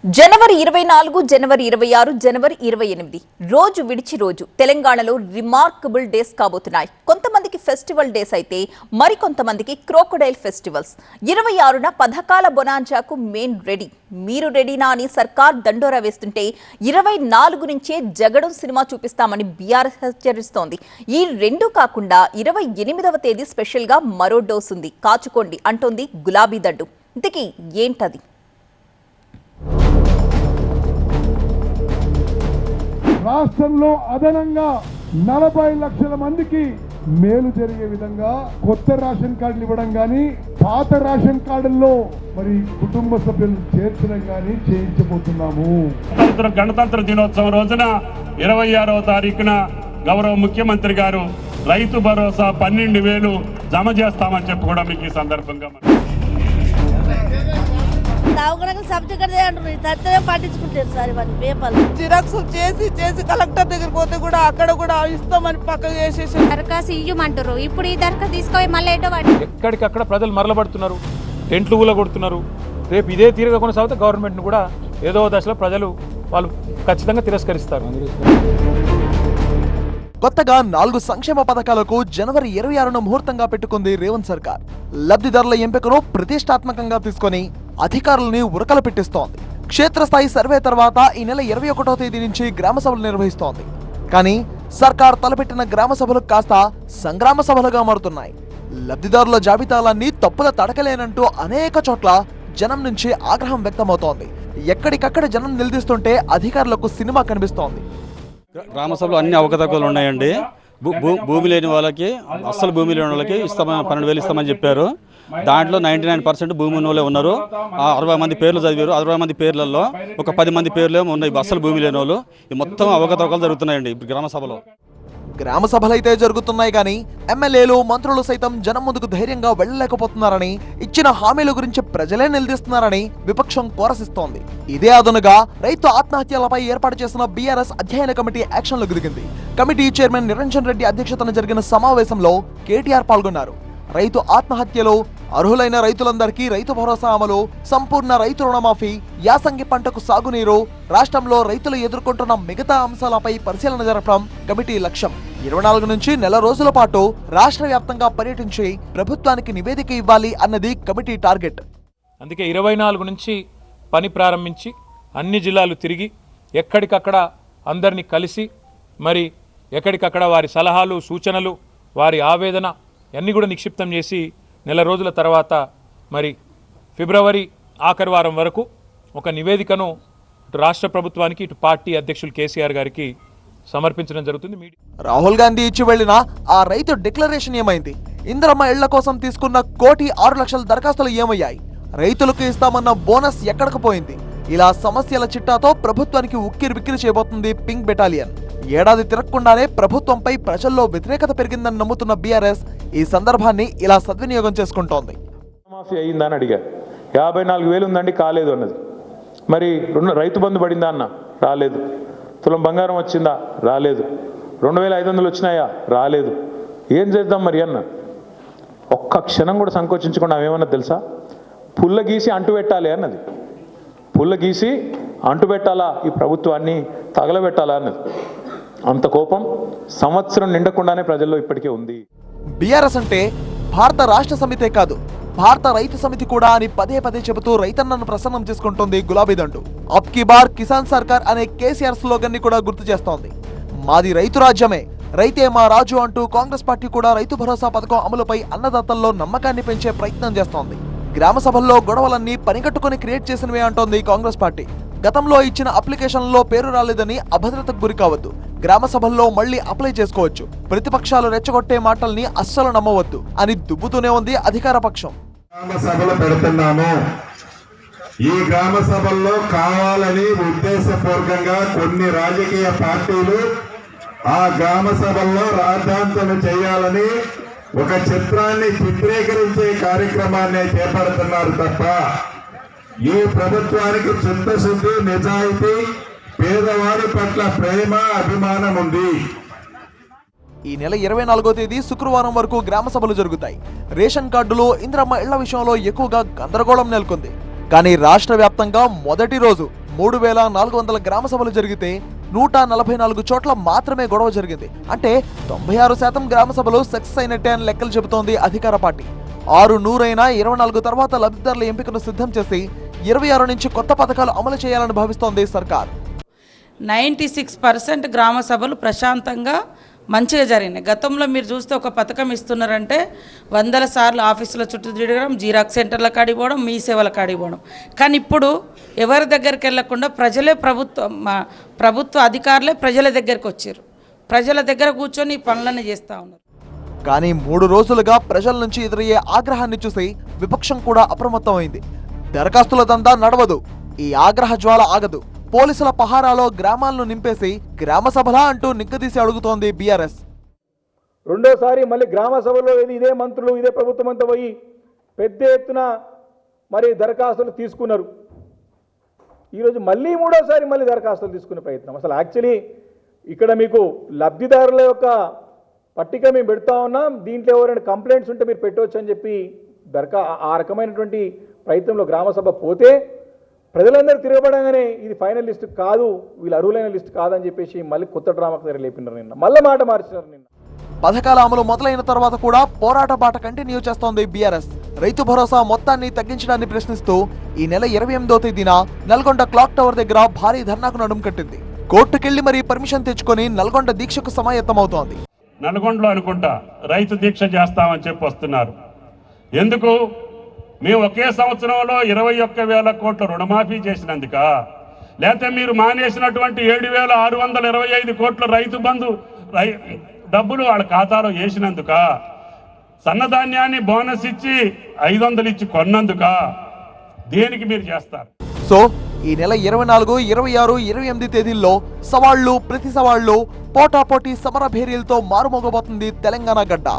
జనవరి 24, జనవరి 26, జనవరి 28 రోజు విడిచి రోజు తెలంగాణలో రిమార్కబుల్ డేస్ కాబోతున్నాయి. కొంతమందికి ఫెస్టివల్ డేస్ అయితే మరికొంతమందికి క్రోకోడైల్ ఫెస్టివల్స్. 26న పథకాల బొనాంజాకు మెయిన్ రెడీ. మీరు రెడీనా అని సర్కార్ దండోరా వేస్తుంటే 24 నుంచే జగడం సినిమా చూపిస్తామని బీఆర్ఎస్ హెచ్చరిస్తోంది. ఈ రెండు కాకుండా 28వ తేదీ స్పెషల్గా మరో డోస్ ఉంది, కాచుకోండి అంటోంది గులాబీ దండు. ఇంతకీ ఏంటది? రాష్ట్రంలో అదనంగా 40 లక్షల మందికి మేలు జరిగే విధంగా కొత్త రేషన్ కార్డులు ఇవ్వడం కానీ, పాత రేషన్ కార్డుల్లో మరి కుటుంబ సభ్యులు చేర్చడం కానీ చేయించబోతున్నాము. గణతంత్ర దినోత్సవం రోజున 26వ తారీఖున గౌరవ ముఖ్యమంత్రి గారు రైతు భరోసా 12,000 జమ చేస్తామని చెప్పి కూడా మీకు ఈ సందర్భంగా పట్టించుకుంటారు సార్. ఇవన్నీ పేపర్లు జిరాక్స్ చేసి కలెక్టర్ దగ్గర పోతే కూడా అక్కడ కూడా ఇస్తామని పక్కకు చేసేసి దరఖాస్తు ఇయ్యమంటారు. ఇప్పుడు ఈ దరఖాస్తు తీసుకొని మళ్ళీ ఎక్కడికక్కడ ప్రజలు మరలబడుతున్నారు, టెంట్లు కూడా కొడుతున్నారు. రేపు ఇదే తీరుగా కొనసాగితే గవర్నమెంట్ను కూడా ఏదో దశలో ప్రజలు వాళ్ళు ఖచ్చితంగా తిరస్కరిస్తారు. కొత్తగా 4 సంక్షేమ పథకాలకు జనవరి 26న ముహూర్తంగా పెట్టుకుంది రేవంత్ సర్కార్. లబ్ధిదారుల ఎంపికను ప్రతిష్టాత్మకంగా తీసుకొని అధికారులని ఉరకల పెట్టిస్తోంది. క్షేత్రస్థాయి సర్వే తర్వాత ఈ నెల 21వ తేదీ నుంచి గ్రామ సభలు నిర్వహిస్తోంది. కానీ సర్కార్ తలపెట్టిన గ్రామ సభలు కాస్త సంగ్రామ సభలుగా మారుతున్నాయి. లబ్ధిదారుల జాబితాలన్నీ తప్పుల తడకలేనంటూ అనేక చోట్ల జనం నుంచి ఆగ్రహం వ్యక్తమవుతోంది. ఎక్కడికక్కడ జనం నిలదీస్తుంటే అధికారులకు సినిమా కనిపిస్తోంది. గ్రామ సభలో అన్ని అవకతవకలు ఉన్నాయండి. భూమి లేని వాళ్ళకి, అస్సలు భూమి లేని వాళ్ళకి ఇస్తామని 12,000 ఇస్తామని చెప్పారు. దాంట్లో 99% భూమి ఉన్న వాళ్ళే ఉన్నారు. 60 మంది పేర్లు చదివారు. 60 మంది పేర్లలో ఒక 10 మంది పేర్లు ఉన్నాయి అస్సలు భూమి లేని వాళ్ళు. ఈ మొత్తం అవకతవకలు జరుగుతున్నాయండి గ్రామ సభలో. గ్రామ సభలైతే జరుగుతున్నాయి కానీ ఎమ్మెల్యేలు, మంత్రులు సైతం జనం ముందుకు ధైర్యంగా వెళ్లలేకపోతున్నారని, ఇచ్చిన హామీల గురించి ప్రజలే నిలదీస్తున్నారని విపక్షం కోరసిస్తోంది. ఇదే అదనుగా రైతు ఆత్మహత్యలపై ఏర్పాటు చేసిన బీఆర్ఎస్ అధ్యయన కమిటీ యాక్షన్లకు దిగింది. కమిటీ చైర్మన్ నిరంజన్ రెడ్డి అధ్యక్షతన జరిగిన సమావేశంలో కేటీఆర్ పాల్గొన్నారు. రైతు ఆత్మహత్యలు, అర్హులైన రైతులందరికీ రైతు భరోసా అమలు, సంపూర్ణ రైతు రుణమాఫీ, యాసంగి పంటకు సాగునీరు, రాష్ట్రంలో రైతులు ఎదుర్కొంటున్న మిగతా అంశాలపై పరిశీలన జరపడం కమిటీ లక్ష్యం. 24 నుంచి నెల రోజుల పాటు రాష్ట్ర వ్యాప్తంగా పర్యటించి ప్రభుత్వానికి నివేదిక ఇవ్వాలి అన్నది కమిటీ టార్గెట్. అందుకే 24 నుంచి పని ప్రారంభించి అన్ని జిల్లాలు తిరిగి ఎక్కడికక్కడ అందరినీ కలిసి మరి ఎక్కడికక్కడ వారి సలహాలు, సూచనలు, వారి ఆవేదన అన్నీ కూడా నిక్షిప్తం చేసి నెల రోజుల తర్వాత మరి ఫిబ్రవరి ఆఖరి వారం వరకు ఒక నివేదికను ఇటు రాష్ట్ర ప్రభుత్వానికి, ఇటు పార్టీ అధ్యక్షులు కేసీఆర్ గారికి సమర్పించడం జరుగుతుంది. రాహుల్ గాంధీ ఇచ్చి వెళ్లిన ఆ రైతు డిక్లరేషన్ ఏమైంది? ఇందిరమ్మ ఇళ్ల కోసం తీసుకున్న 1,06,00,000 దరఖాస్తులు ఏమయ్యాయి? రైతులకు ఇస్తామన్న బోనస్ ఎక్కడికి పోయింది? ఇలా సమస్యల చిట్టాతో ప్రభుత్వానికి ఉక్కిరిబిక్కిరి చేయబోతుంది పింక్ బెటాలియన్. ఏడాది తిరగకుండానే ప్రభుత్వంపై ప్రజల్లో వ్యతిరేకత పెరిగిందని నమ్ముతున్న బీఆర్ఎస్ ఈ సందర్భాన్ని ఇలా సద్వినియోగం చేసుకుంటోంది. మాఫీ అయ్యిందని అడిగారు. 54,000 ఉందండి, కాలేదు అన్నది. మరి రైతు బంధు పడిందా అన్న? రాలేదు. తులం బంగారం వచ్చిందా? రాలేదు. 2,500 వచ్చినాయా? రాలేదు. ఏం చేద్దాం మరి అన్న? ఒక్క క్షణం కూడా సంకోచించకుండా ఏమన్నా తెలుసా? పుల్ల గీసి అంటు పెట్టాలి అన్నది. పుల్ల గీసి అంటు పెట్టాలా, ఈ ప్రభుత్వాన్ని తగలబెట్టాలా అన్నది. అంత కోపం సంవత్సరం నిండకుండానే ప్రజల్లో ఇప్పటికే ఉంది. బీఆర్ఎస్ అంటే భారత రాష్ట్ర సమితే కాదు, భారత రైతు సమితి కూడా అని పదే పదే చెబుతూ రైతన్నను ప్రసన్నం చేసుకుంటోంది గులాబీ దండు. అబ్ కీ బార్ కిసాన్ సర్కార్ అనే కేసీఆర్ స్లోగన్ ని కూడా గుర్తు చేస్తోంది. మాది రైతు రాజ్యమే, రైతే మా రాజు అంటూ కాంగ్రెస్ పార్టీ కూడా రైతు భరోసా పథకం అమలుపై అన్నదాతల్లో నమ్మకాన్ని పెంచే ప్రయత్నం చేస్తోంది. గ్రామ సభల్లో గొడవలన్నీ పనిగట్టుకుని క్రియేట్ చేసినవే అంటోంది కాంగ్రెస్ పార్టీ. గతంలో ఇచ్చిన అప్లికేషన్లో పేరు రాలేదని అభద్రతకు గురి కావద్దు, గ్రామ సభల్లో మళ్లీ అప్లై చేసుకోవచ్చు, ప్రతిపక్షాలు రెచ్చగొట్టే మాటల్ని అస్సలు నమ్మవద్దు అని దుబ్బుతూనే ఉంది అధికార పక్షం. గ్రామ సభలు పెడుతున్నాము. ఈ గ్రామ సభల్లో కావాలని ఉద్దేశపూర్వకంగా కొన్ని రాజకీయ పార్టీలు ఆ గ్రామ సభల్లో రాద్ధాంతం చేయాలని ఒక చిత్రాన్ని చిత్రీకరించే కార్యక్రమాన్ని చేపడుతున్నారు తప్ప ఈ ప్రభుత్వానికి చిత్తశుద్ధి, నిజాయితీ, పేదవారి పట్ల ప్రేమ, అభిమానం ఉంది. ఈ నెల 24వ తేదీ శుక్రవారం వరకు గ్రామ సభలు జరుగుతాయి. రేషన్ కార్డులు, ఇందిరమ్మ ఇళ్ల విషయంలో ఎక్కువగా గందరగోళం నెలకొంది. కానీ రాష్ట్ర వ్యాప్తంగా మొదటి రోజు 3,400 గ్రామ సభలు జరిగితే 144 చోట్ల మాత్రమే గొడవ జరిగింది. అంటే 96% గ్రామ సభలు సక్సెస్ అయినట్టే అని లెక్కలు చెబుతోంది అధికార పార్టీ. 600 అయినా 24 తర్వాత లబ్ధిదారుల ఎంపికను సిద్ధం చేసి 26 నుంచి కొత్త పథకాలు అమలు చేయాలని భావిస్తోంది సర్కార్. 96% గ్రామ సభలు ప్రశాంతంగా మంచిగా జరిగినాయి. గతంలో మీరు చూస్తే ఒక పథకం ఇస్తున్నారంటే 100 సార్లు ఆఫీసుల చుట్టూ తిరగడం, జీరాక్స్ సెంటర్ల కాడికి పోవడం, మీ సేవల కాడికి పోవడం. కానీ ఇప్పుడు ఎవరి దగ్గరికి వెళ్లకుండా ప్రజలే ప్రభుత్వ అధికారులే ప్రజల దగ్గరికి వచ్చారు. ప్రజల దగ్గర కూర్చొని ఈ పనులన్నీ చేస్తూ ఉన్నారు. కానీ 3 రోజులుగా ప్రజల నుంచి ఎదురయ్యే ఆగ్రహాన్ని చూసి విపక్షం కూడా అప్రమత్తమైంది. దరఖాస్తుల దందా నడవదు, ఈ ఆగ్రహ జ్వాల ఆగదు. పోలీసుల పహారాలో గ్రామాలను నింపేసి గ్రామ సభలా అంటూ నిగ్గదీసి అడుగుతోంది బీఆర్ఎస్. రెండోసారి మళ్ళీ గ్రామ సభలో ఇదే మంత్రులు ఇదే ప్రభుత్వం అంతా పోయి పెద్ద ఎత్తున మరి దరఖాస్తులు తీసుకున్నారు. ఈరోజు మళ్ళీ మూడోసారి మళ్ళీ దరఖాస్తులు తీసుకునే ప్రయత్నం. అసలు యాక్చువల్లీ ఇక్కడ మీకు లబ్ధిదారుల యొక్క పట్టిక మేము పెడతా ఉన్నాం, దీంట్లో ఎవరైనా కంప్లైంట్స్ ఉంటే మీరు పెట్టవచ్చు అని చెప్పి ఆ రకమైనటువంటి ప్రయత్నంలో గ్రామ సభ పోతే ప్రజలందరూ తిరగబడంగానే ఇది ఫైనల్ లిస్ట్ కాదు, వీళ్ళు అర్హులైన లిస్ట్ కాదని చెప్పేసి మళ్ళీ కొత్త డ్రామాకు దగ్గర లేపినారు. నిన్న మళ్ళీ మాట మార్చినారు. నిన్న పథకాల అమలు మొదలైన తర్వాత కూడా పోరాట బాట కంటిన్యూ చేస్తోంది బీఆర్ఎస్. రైతు భరోసా మొత్తాన్ని తగ్గించడాన్ని ప్రశ్నిస్తూ ఈ నెల 28వ తేదీన నల్గొండ క్లాక్ టవర్ దగ్గర భారీ ధర్నాకు నడుం కట్టింది. కోర్టుకెళ్లి మరీ పర్మిషన్ తెచ్చుకొని నల్గొండ దీక్షకు సమాయత్తమవుతోంది. నల్గొండలో అనుకుంటా రైతు దీక్ష చేస్తామని చెప్పి వస్తున్నారు. ఎందుకు? మేము ఒకే సంవత్సరంలో 21,000 కోట్ల రుణమాఫీ చేసినందుక, లేకపోతే మీరు మానేసినటువంటి 7,625 కోట్ల రైతు బంధు డబ్బులు వాళ్ళ ఖాతాలో వేసినందుక, సన్నధాన్యాన్ని బోనస్ ఇచ్చి 500 ఇచ్చి కొన్నందుక, దేనికి మీరు చేస్తారు? సో ఈ నెల 24, 26, 28 తేదీల్లో సవాళ్లు ప్రతి సవాళ్లు పోటాపోటీ సమర భేరీలతో మారుమోగబోతుంది తెలంగాణ గడ్డ.